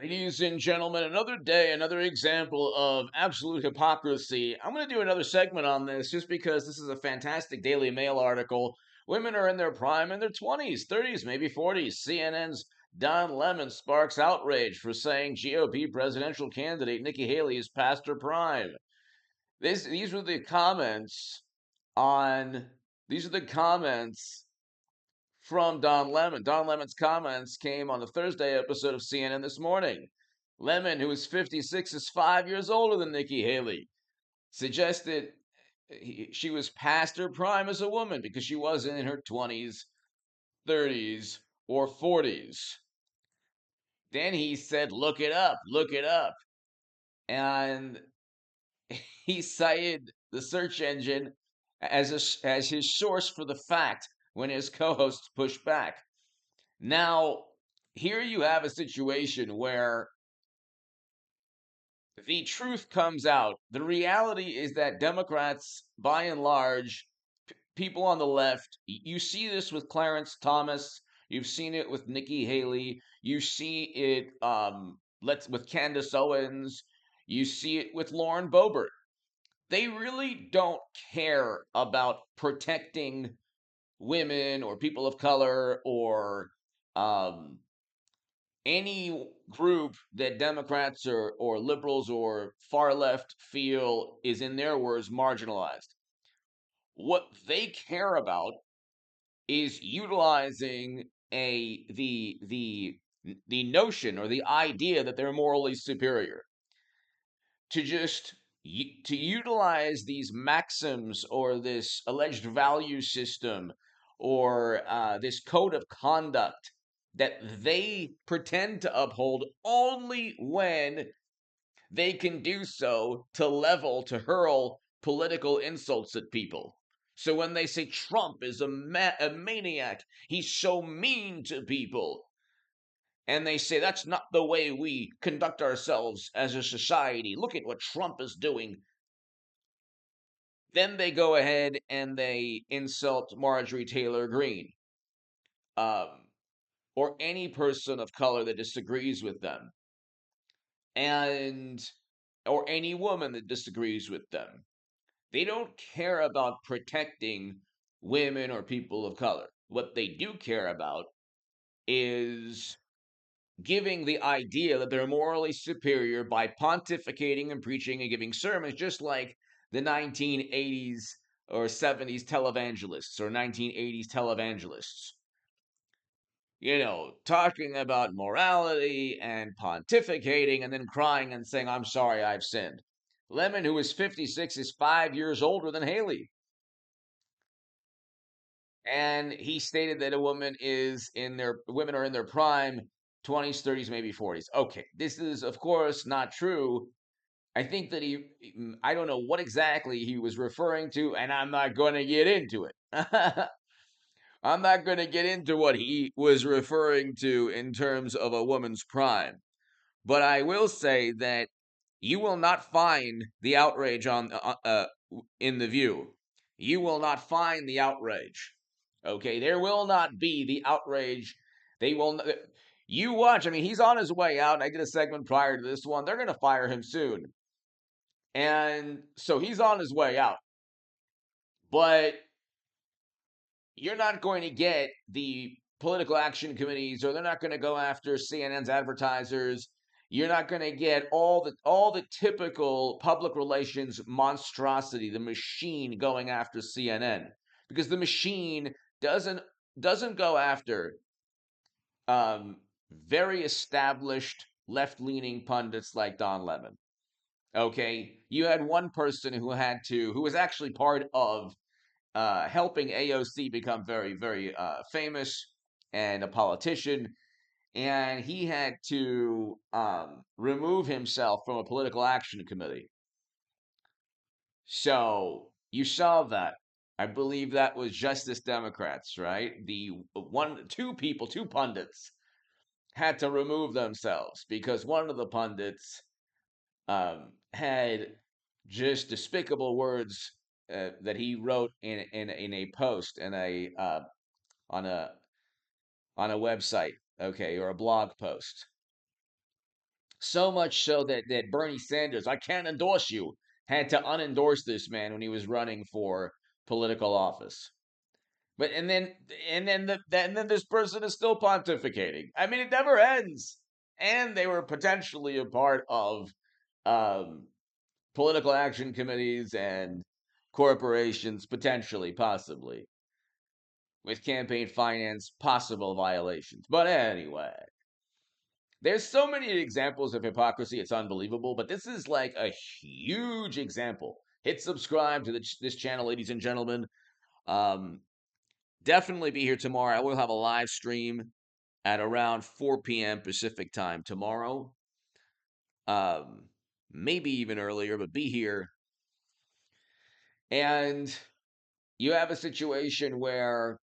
Ladies and gentlemen, another day, another example of absolute hypocrisy. I'm going to do another segment on this just because this is a fantastic Daily Mail article. Women are in their prime in their 20s, 30s, maybe 40s. CNN's Don Lemon sparks outrage for saying GOP presidential candidate Nikki Haley is past her prime. These were the comments on, these are the comments from Don Lemon. Don Lemon's comments came on the Thursday episode of CNN This Morning. Lemon, who is 56, is 5 years older than Nikki Haley, suggested she was past her prime as a woman because she wasn't in her 20s, 30s, or 40s. Then he said, look it up, look it up. And he cited the search engine as his source for the fact when his co hosts pushed back. Now, here you have a situation where the truth comes out. The reality is that Democrats, by and large, people on the left, you see this with Clarence Thomas, you've seen it with Nikki Haley, you see it with Candace Owens, you see it with Lauren Boebert. They really don't care about protecting women or people of color or um, any group that Democrats or liberals or far left feel is, in their words, marginalized. What they care about is utilizing the notion or the idea that they're morally superior to just to utilize these maxims or this alleged value system or this code of conduct that they pretend to uphold only when they can do so to hurl political insults at people. So when they say Trump is a maniac, he's so mean to people, and they say that's not the way we conduct ourselves as a society. Look at what Trump is doing. Then they go ahead and they insult Marjorie Taylor Greene, um, or any person of color that disagrees with them, and or any woman that disagrees with them. They don't care about protecting women or people of color. What they do care about is giving the idea that they're morally superior by pontificating and preaching and giving sermons, just like the 1980s or 70s televangelists or 1980s televangelists. Talking about morality and pontificating and then crying and saying, I'm sorry, I've sinned. Lemon, who is 56, is 5 years older than Haley. And he stated that women are in their prime, 20s, 30s, maybe 40s. Okay, this is of course not true. I think that I don't know what exactly he was referring to, and I'm not going to get into it. I'm not going to get into what he was referring to in terms of a woman's prime. But I will say that you will not find the outrage in the View. You will not find the outrage. Okay, there will not be the outrage. They will. You watch. I mean, he's on his way out. And I did a segment prior to this one. They're going to fire him soon, and so he's on his way out. But you're not going to get the political action committees, or they're not going to go after CNN's advertisers. You're not going to get all the typical public relations monstrosity, the machine going after CNN, because the machine doesn't doesn't go after very established left-leaning pundits like Don Lemon. Okay, you had one person who was actually part of helping AOC become very, very famous and a politician. And he had to remove himself from a political action committee. So you saw that. I believe that was Justice Democrats, right? Two pundits had to remove themselves because one of the pundits had just despicable words that he wrote in a post in a on a on a website, okay, or a blog post. So much so that Bernie Sanders, I can't endorse you, had to unendorse this man when he was running for political office. But and then this person is still pontificating. I mean, it never ends. And they were potentially a part of um, political action committees and corporations, potentially, possibly, with campaign finance, possible violations. But anyway, there's so many examples of hypocrisy, it's unbelievable. But this is like a huge example. Hit subscribe to this channel, ladies and gentlemen. Um, Definitely be here tomorrow. I will have a live stream at around 4 p.m. Pacific time tomorrow. Um, Maybe even earlier, but be here. And you have a situation where,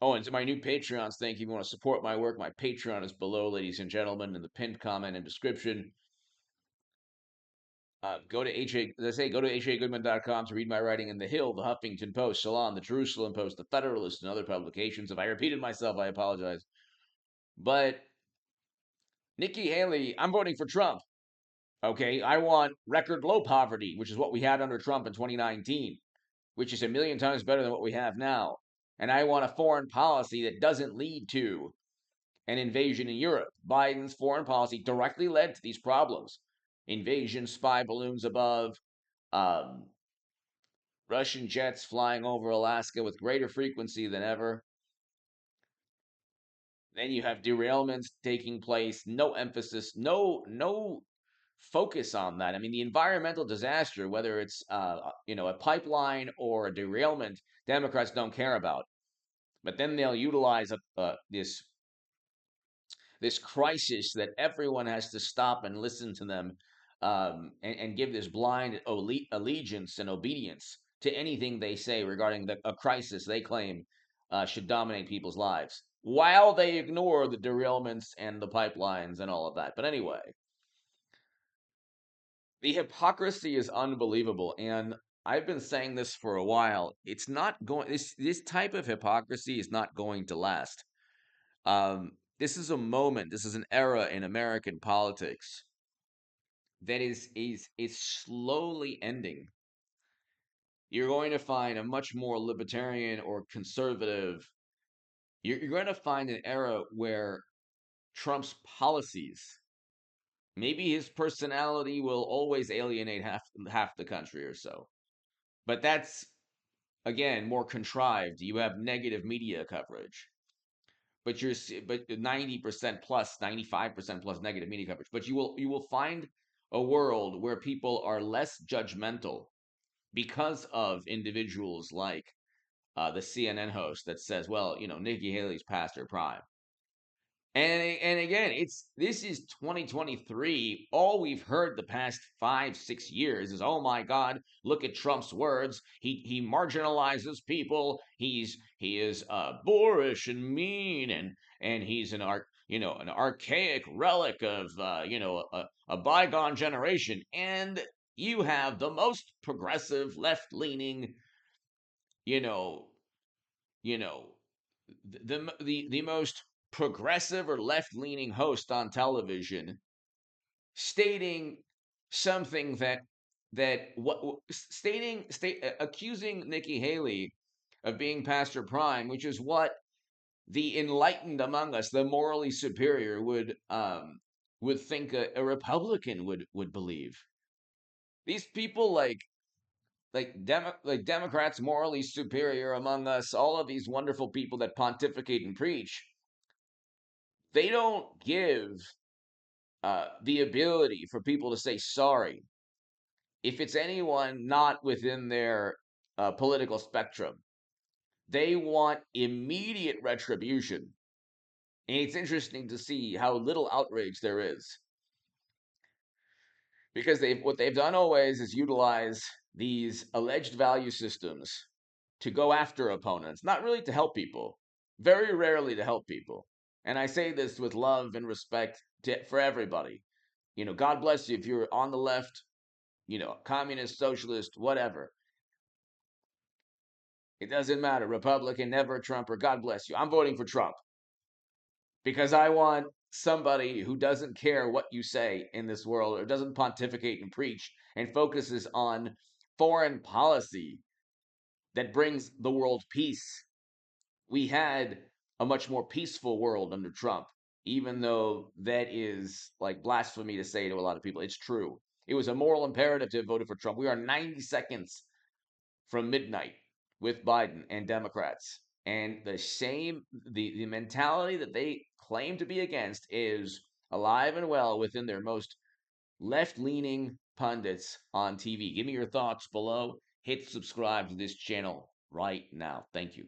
oh, and to my new Patreons, thank you. If you want to support my work, my Patreon is below, ladies and gentlemen, in the pinned comment and description. Go to go to hagoodman.com to read my writing in The Hill, The Huffington Post, Salon, The Jerusalem Post, The Federalist, and other publications. If I repeated myself, I apologize. But Nikki Haley, I'm voting for Trump. Okay, I want record low poverty, which is what we had under Trump in 2019, which is a million times better than what we have now. And I want a foreign policy that doesn't lead to an invasion in Europe. Biden's foreign policy directly led to these problems: invasion, spy balloons above, um, Russian jets flying over Alaska with greater frequency than ever. Then you have derailments taking place, no emphasis, no focus on that. I mean, the environmental disaster, whether it's a pipeline or a derailment, Democrats don't care about. But then they'll utilize this crisis that everyone has to stop and listen to them, and give this blind allegiance and obedience to anything they say regarding a crisis they claim should dominate people's lives, while they ignore the derailments and the pipelines and all of that. But anyway, the hypocrisy is unbelievable, and I've been saying this for a while. It's not going. This type of hypocrisy is not going to last. This is a moment. This is an era in American politics that is slowly ending. You're going to find a much more libertarian or conservative. You're going to find an era where Trump's policies, maybe his personality, will always alienate half the country or so. But that's, again, more contrived. You have negative media coverage, but 90% plus, 95% plus negative media coverage. But you will find a world where people are less judgmental because of individuals like the CNN host that says, well, Nikki Haley's past her prime. And again, this is 2023. All we've heard the past 5-6 years is, oh my God, look at Trump's words. He marginalizes people. He is boorish and mean, and he's an archaic relic of a bygone generation. And you have the most progressive, left leaning, you know you know the most progressive or left-leaning host on television stating something that what stating state accusing Nikki Haley of being past her prime, which is what the enlightened among us, the morally superior, would think a Republican would believe. These people like Democrats, morally superior among us, all of these wonderful people that pontificate and preach, they don't give the ability for people to say sorry if it's anyone not within their political spectrum. They want immediate retribution. And it's interesting to see how little outrage there is, because what they've done always is utilize these alleged value systems to go after opponents, not really to help people, very rarely to help people. And I say this with love and respect for everybody. God bless you if you're on the left, communist, socialist, whatever. It doesn't matter. Republican, never Trump, or God bless you. I'm voting for Trump because I want somebody who doesn't care what you say in this world or doesn't pontificate and preach and focuses on foreign policy that brings the world peace. We had a much more peaceful world under Trump, even though that is like blasphemy to say to a lot of people. It's true. It was a moral imperative to have voted for Trump. We are 90 seconds from midnight with Biden and Democrats. And the mentality that they claim to be against is alive and well within their most left leaning pundits on TV. Give me your thoughts below. Hit subscribe to this channel right now. Thank you.